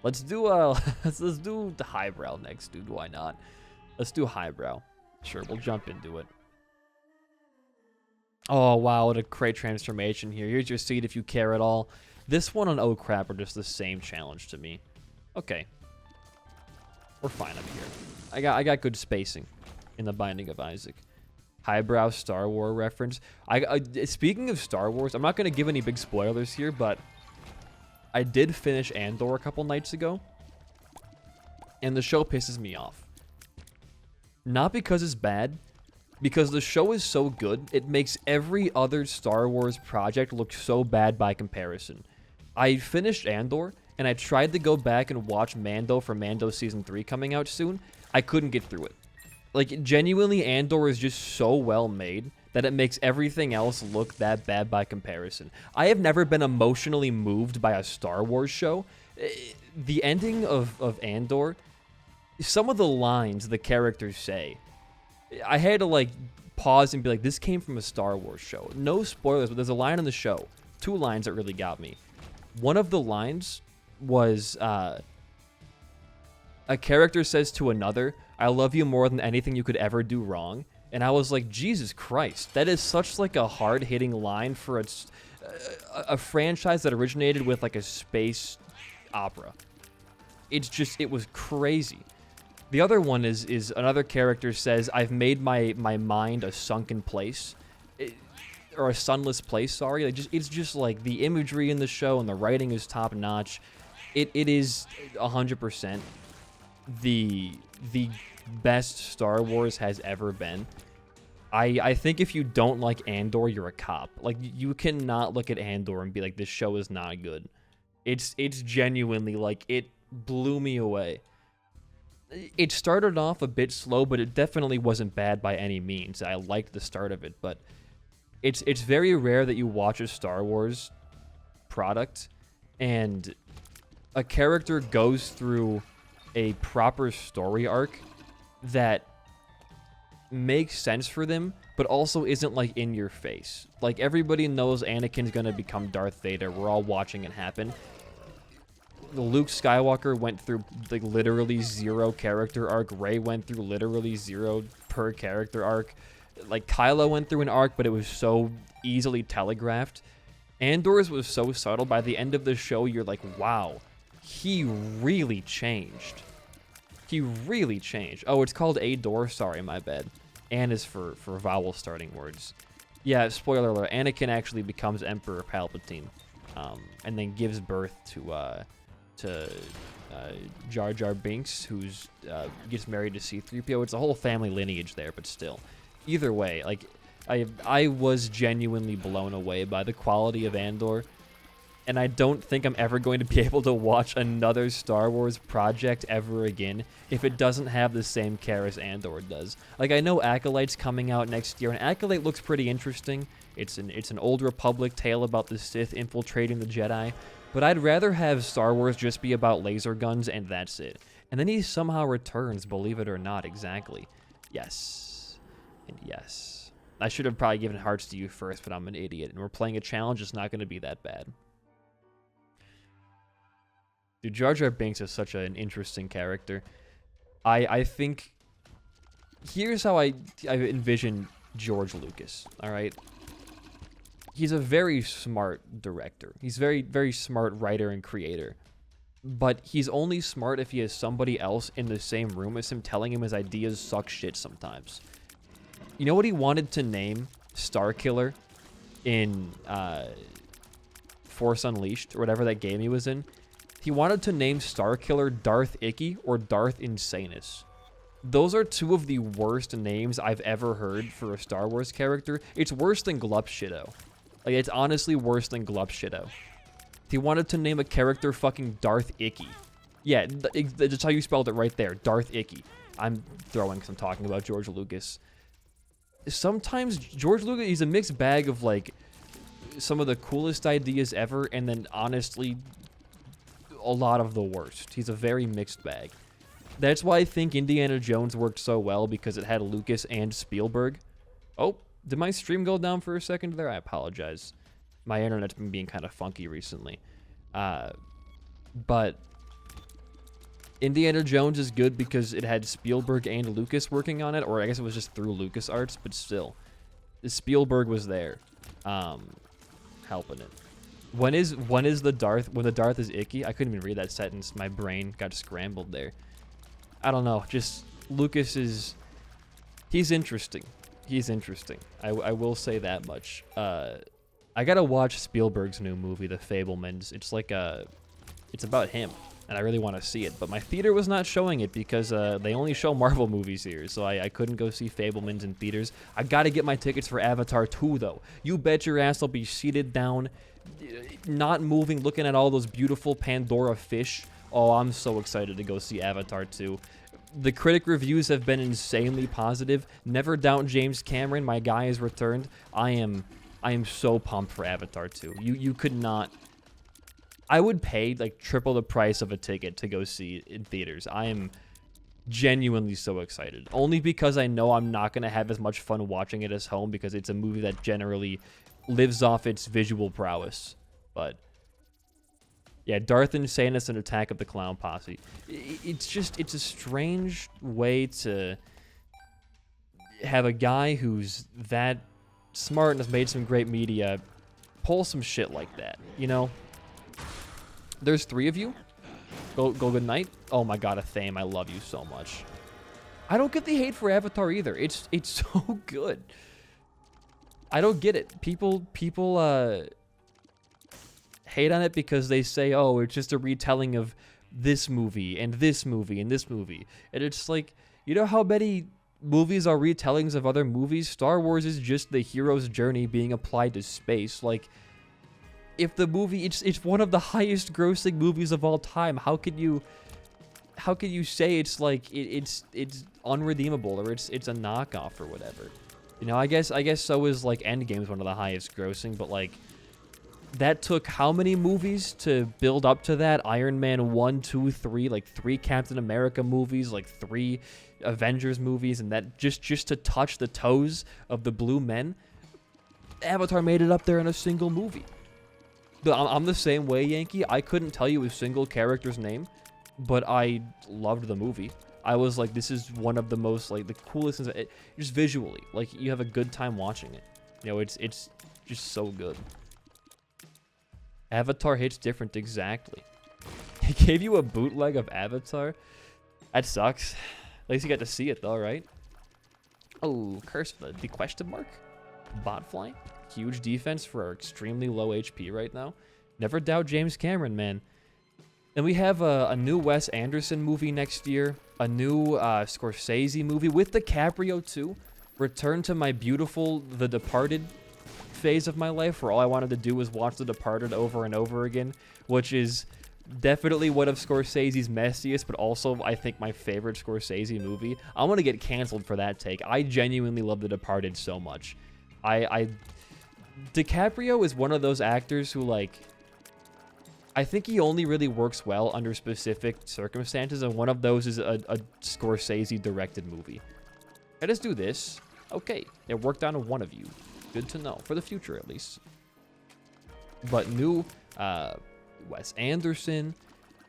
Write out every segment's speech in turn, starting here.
Let's do let's do the highbrow next, dude. Why not? Let's do highbrow. Sure, we'll jump into it. Oh wow, what a great transformation here. Here's your seed if you care at all. This one and oh crap are just the same challenge to me. Okay. We're fine up here. I got good spacing in the Binding of Isaac. Highbrow Star Wars reference. Speaking of Star Wars, I'm not going to give any big spoilers here, but I did finish Andor a couple nights ago, and the show pisses me off. Not because it's bad, because the show is so good, it makes every other Star Wars project look so bad by comparison. I finished Andor, and I tried to go back and watch Mando for Mando Season 3 coming out soon. I couldn't get through it. Like, genuinely, Andor is just so well made that it makes everything else look that bad by comparison. I have never been emotionally moved by a Star Wars show. The ending of Andor, some of the lines the characters say, I had to, like, pause and be like, this came from a Star Wars show. No spoilers, but there's a line in the show. 2 lines that really got me. One of the lines was, a character says to another, I love you more than anything you could ever do wrong. And I was like, Jesus Christ, that is such like a hard-hitting line for a franchise that originated with like a space opera. It was crazy. The other one is another character says, I've made my mind a sunken place. Or a sunless place, sorry. It's just like the imagery in the show and the writing is top-notch. It is 100% the best Star Wars has ever been. I think if you don't like Andor, you're a cop. Like, you cannot look at Andor and be like, this show is not good. It's genuinely, like, it blew me away. It started off a bit slow, but it definitely wasn't bad by any means. I liked the start of it, but it's very rare that you watch a Star Wars product and a character goes through a proper story arc that makes sense for them, but also isn't like in your face. Like, everybody knows Anakin's gonna become Darth Vader. We're all watching it happen. Luke Skywalker went through like literally 0 character arc. Rey went through literally 0 per character arc. Like, Kylo went through an arc, but it was so easily telegraphed. Andor's was so subtle. By the end of the show, you're like, wow, he really changed. He really changed. Oh, it's called Ador. Sorry, my bad. An is for vowel starting words. Yeah, spoiler alert. Anakin actually becomes Emperor Palpatine, and then gives birth to Jar Jar Binks, who's gets married to C-3PO. It's a whole family lineage there, but still. Either way, like, I was genuinely blown away by the quality of Andor. And I don't think I'm ever going to be able to watch another Star Wars project ever again if it doesn't have the same care as Andor does. Like, I know Acolyte's coming out next year, and Acolyte looks pretty interesting. It's an Old Republic tale about the Sith infiltrating the Jedi. But I'd rather have Star Wars just be about laser guns, and that's it. And then he somehow returns, believe it or not, exactly. Yes. And yes. I should have probably given Hearts to you first, but I'm an idiot. And we're playing a challenge, it's not going to be that bad. Dude, Jar Jar Binks is such an interesting character. I think... Here's how I envision George Lucas, alright? He's a very smart director. He's very, very smart writer and creator. But he's only smart if he has somebody else in the same room as him telling him his ideas suck shit sometimes. You know what he wanted to name Starkiller in Force Unleashed, or whatever that game he was in? He wanted to name Starkiller Darth Icky or Darth Insanus. Those are 2 of the worst names I've ever heard for a Star Wars character. It's worse than Glupshido. Like, it's honestly worse than Glupshido. He wanted to name a character fucking Darth Icky. Yeah, that's how you spelled it right there, Darth Icky. I'm throwing because I'm talking about George Lucas. Sometimes George Lucas, he's a mixed bag of, like, some of the coolest ideas ever, and then, honestly, a lot of the worst. He's a very mixed bag. That's why I think Indiana Jones worked so well, because it had Lucas and Spielberg. Oh, did my stream go down for a second there? I apologize. My internet's been being kind of funky recently. But Indiana Jones is good because it had Spielberg and Lucas working on it, or I guess it was just through LucasArts, but still. Spielberg was there, helping it. When the Darth is icky? I couldn't even read that sentence. My brain got scrambled there. I don't know. Just Lucas he's interesting. He's interesting. I will say that much. I gotta watch Spielberg's new movie, The Fabelmans. It's about him, and I really want to see it. But my theater was not showing it because they only show Marvel movies here, so I couldn't go see Fabelmans in theaters. I gotta get my tickets for Avatar 2, though. You bet your ass I'll be seated down, not moving, looking at all those beautiful Pandora fish. Oh, I'm so excited to go see Avatar 2. The critic reviews have been insanely positive. Never doubt James Cameron. My guy has returned. I am so pumped for Avatar 2. You could not. I would pay like triple the price of a ticket to go see it in theaters. I am genuinely so excited. Only because I know I'm not going to have as much fun watching it as home because it's a movie that generally lives off its visual prowess. But yeah, Darth Insanus and Attack of the Clown Posse. It's a strange way to have a guy who's that smart and has made some great media pull some shit like that, you know? There's 3 of you. Go good night. Oh my god, Athame, I love you so much. I don't get the hate for Avatar either. It's so good. I don't get it. People hate on it because they say, oh, it's just a retelling of this movie and this movie and this movie. And it's like, you know how many movies are retellings of other movies? Star Wars is just the hero's journey being applied to space. Like, if the movie, it's one of the highest grossing movies of all time, how could you say it's like it's unredeemable or it's a knockoff or whatever? You know, I guess so is like Endgame's one of the highest grossing, but like that took how many movies to build up to that? Iron Man 1, 2, 3, like 3 Captain America movies, like 3 Avengers movies, and that just to touch the toes of the Blue Men. Avatar made it up there in a single movie. I'm the same way, Yankee. I couldn't tell you a single character's name, but I loved the movie. I was like, this is one of the most, like, the coolest things. Just visually, like, you have a good time watching it. You know, it's just so good. Avatar hits different, exactly. He gave you a bootleg of Avatar? That sucks. At least you got to see it, though, right? Oh, curse the question mark? Botfly? Huge defense for our extremely low HP right now. Never doubt James Cameron, man. Then we have a new Wes Anderson movie next year. A new Scorsese movie with DiCaprio, too. Return to my beautiful The Departed phase of my life where all I wanted to do was watch The Departed over and over again, which is definitely one of Scorsese's messiest, but also I think my favorite Scorsese movie. I'm gonna get canceled for that take. I genuinely love The Departed so much. DiCaprio is one of those actors who, like, I think he only really works well under specific circumstances, and one of those is a Scorsese directed movie. Let us do this. Okay, it worked on one of you. Good to know, for the future at least. But new Wes Anderson.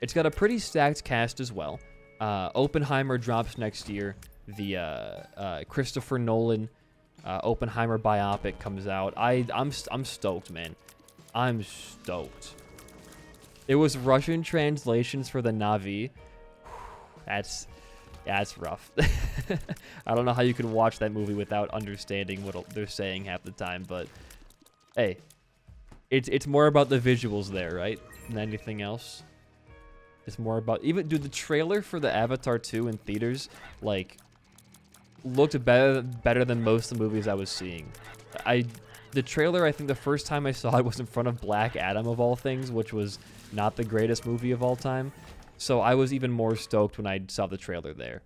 It's got a pretty stacked cast as well. Oppenheimer drops next year. The Christopher Nolan Oppenheimer biopic comes out. I'm stoked, man. I'm stoked. It was Russian translations for the Na'vi. That's rough. I don't know how you can watch that movie without understanding what they're saying half the time, but hey, it's more about the visuals there, right, than anything else. It's more about, even, dude, the trailer for the Avatar 2 in theaters, like, looked better than most of the movies I was seeing. The trailer, I think the first time I saw it was in front of Black Adam of all things, which was not the greatest movie of all time. So I was even more stoked when I saw the trailer there.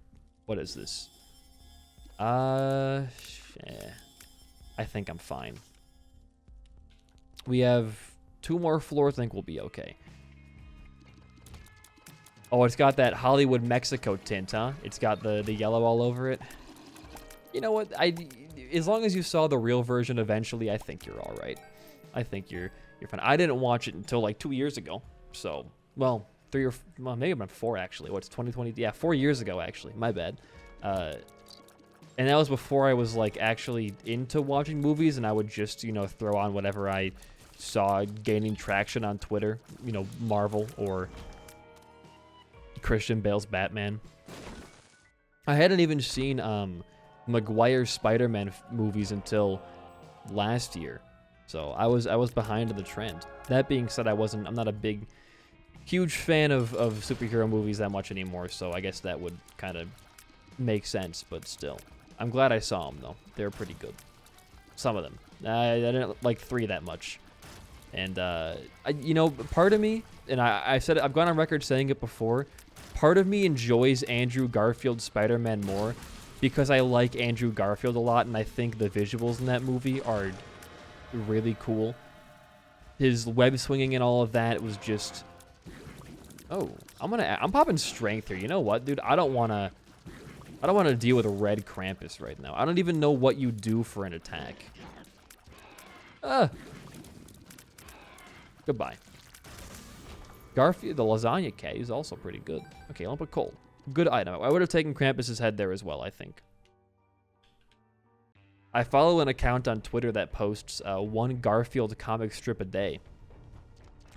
What is this? I think I'm fine. We have 2 more floors. I think we'll be okay. Oh, it's got that Hollywood Mexico tint, huh? It's got the yellow all over it. You know what? As long as you saw the real version eventually, I think you're all right. I think you're fine. I didn't watch it until like 2 years ago. So, well, well, maybe about 4 actually. What's 2020? Yeah, 4 years ago actually. My bad. And that was before I was like actually into watching movies, and I would just, you know, throw on whatever I saw gaining traction on Twitter, you know, Marvel or Christian Bale's Batman. I hadn't even seen Maguire's Spider-Man movies until last year, so I was behind in the trend. That being said, I'm not a huge fan of superhero movies that much anymore, so I guess that would kind of make sense, but still. I'm glad I saw them, though. They were pretty good. Some of them. I didn't like 3 that much. And, you know, part of me, and I said it, I've gone on record saying it before, part of me enjoys Andrew Garfield's Spider-Man more because I like Andrew Garfield a lot, and I think the visuals in that movie are really cool. His web swinging and all of that was just... Oh, I'm popping strength here. You know what, dude? I don't want to deal with a red Krampus right now. I don't even know what you do for an attack. Goodbye. Garfield, the lasagna cat, is also pretty good. Okay, lump of coal. Good item. I would have taken Krampus's head there as well, I think. I follow an account on Twitter that posts one Garfield comic strip a day.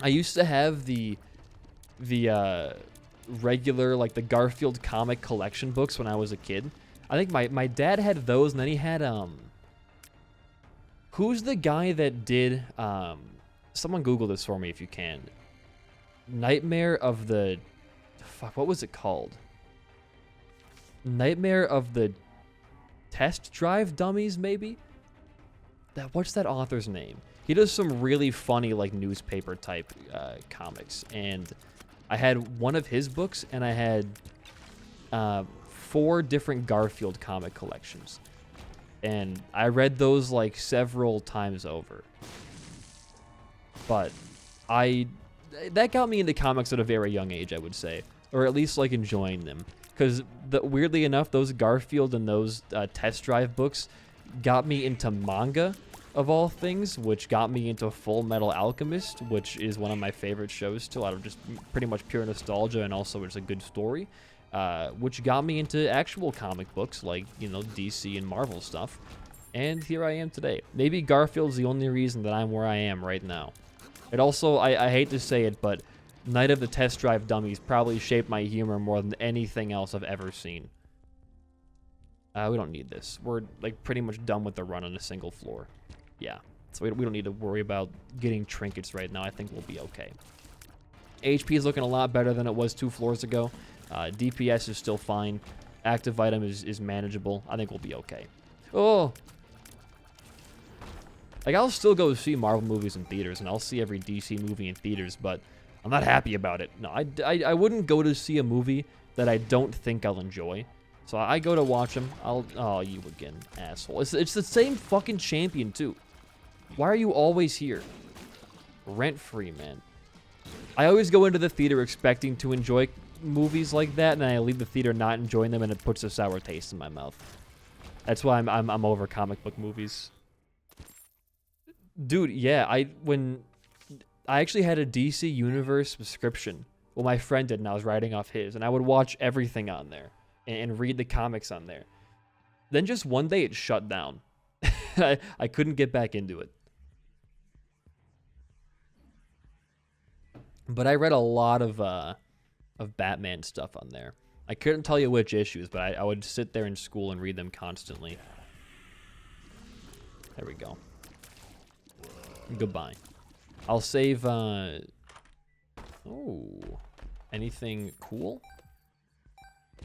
I used to have the regular, like the Garfield comic collection books when I was a kid. I think my dad had those, and then he had who's the guy that did someone Google this for me if you can. Nightmare of the fuck, what was it called? Nightmare of the Test Drive Dummies, maybe? What's that author's name? He does some really funny like newspaper type comics, and I had one of his books, and I had 4 different Garfield comic collections. And I read those like several times over. But that got me into comics at a very young age, I would say. Or at least like enjoying them. Because weirdly enough, those Garfield and those Test Drive books got me into manga, of all things, which got me into Full Metal Alchemist, which is one of my favorite shows still, out of just pretty much pure nostalgia, and also it's a good story, which got me into actual comic books like, you know, DC and Marvel stuff, and here I am today. Maybe Garfield's the only reason that I'm where I am right now. It also, I hate to say it, but Night of the Test Drive Dummies probably shaped my humor more than anything else I've ever seen. We don't need this. We're like pretty much done with the run on a single floor. Yeah, so we don't need to worry about getting trinkets right now. I think we'll be okay. HP is looking a lot better than it was 2 floors ago. DPS is still fine. Active item is manageable. I think we'll be okay. Oh! Like, I'll still go see Marvel movies in theaters, and I'll see every DC movie in theaters, but I'm not happy about it. No, I wouldn't go to see a movie that I don't think I'll enjoy. So I go to watch them. Oh, you again, asshole. It's the same fucking champion, too. Why are you always here? Rent-free, man. I always go into the theater expecting to enjoy movies like that, and I leave the theater not enjoying them, and it puts a sour taste in my mouth. That's why I'm over comic book movies. Dude, yeah, I actually had a DC Universe subscription. Well, my friend did, and I was writing off his, and I would watch everything on there and read the comics on there. Then just one day it shut down. I couldn't get back into it. But I read a lot of Batman stuff on there. I couldn't tell you which issues, but I would sit there in school and read them constantly. There we go. Goodbye. I'll save, oh. Anything cool?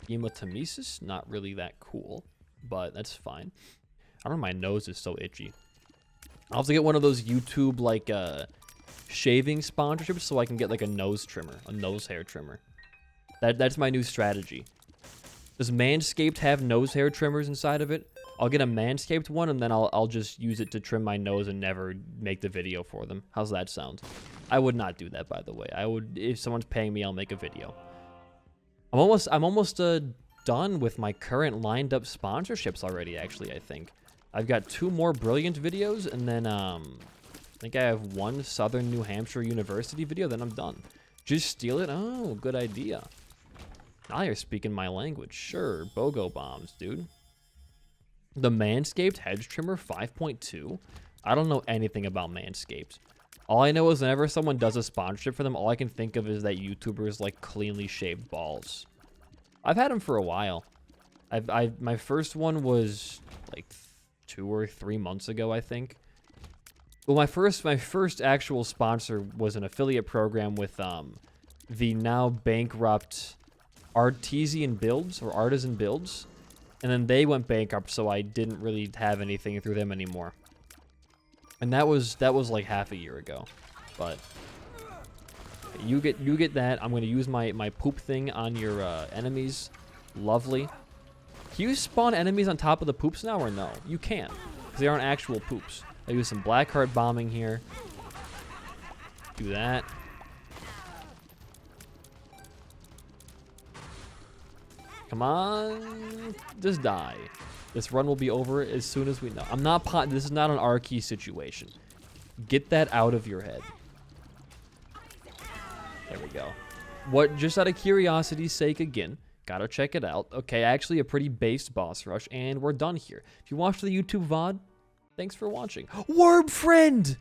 Hematemesis? Not really that cool, but that's fine. I don't know, my nose is so itchy. I'll have to get one of those YouTube, like, shaving sponsorships so I can get, like, a nose trimmer. A nose hair trimmer. That's my new strategy. Does Manscaped have nose hair trimmers inside of it? I'll get a Manscaped one, and then I'll just use it to trim my nose and never make the video for them. How's that sound? I would not do that, by the way. I would, if someone's paying me, I'll make a video. I'm almost done with my current lined up sponsorships already, actually, I think. I've got 2 more Brilliant videos, and then I think I have 1 Southern New Hampshire University video, then I'm done. Just steal it? Oh, good idea. Now you're speaking my language. Sure, BOGO bombs, dude. The Manscaped Hedge Trimmer 5.2? I don't know anything about Manscaped. All I know is whenever someone does a sponsorship for them, all I can think of is that YouTubers like cleanly shaved balls. I've had them for a while. My first one was like 2 or 3 months ago, I think. Well, my first actual sponsor was an affiliate program with the now bankrupt Artisan Builds, and then they went bankrupt, so I didn't really have anything through them anymore. And that was like half a year ago. But you get that. I'm gonna use my poop thing on your enemies. Lovely. Can you spawn enemies on top of the poops now or no? You can, because they aren't actual poops. I use some Blackheart bombing here. Do that. Come on, just die. This run will be over as soon as we know. This is not an R key situation. Get that out of your head. There we go. Just out of curiosity's sake again, gotta check it out. Okay, actually a pretty based boss rush, and we're done here. If you watched the YouTube VOD, thanks for watching. Worm friend!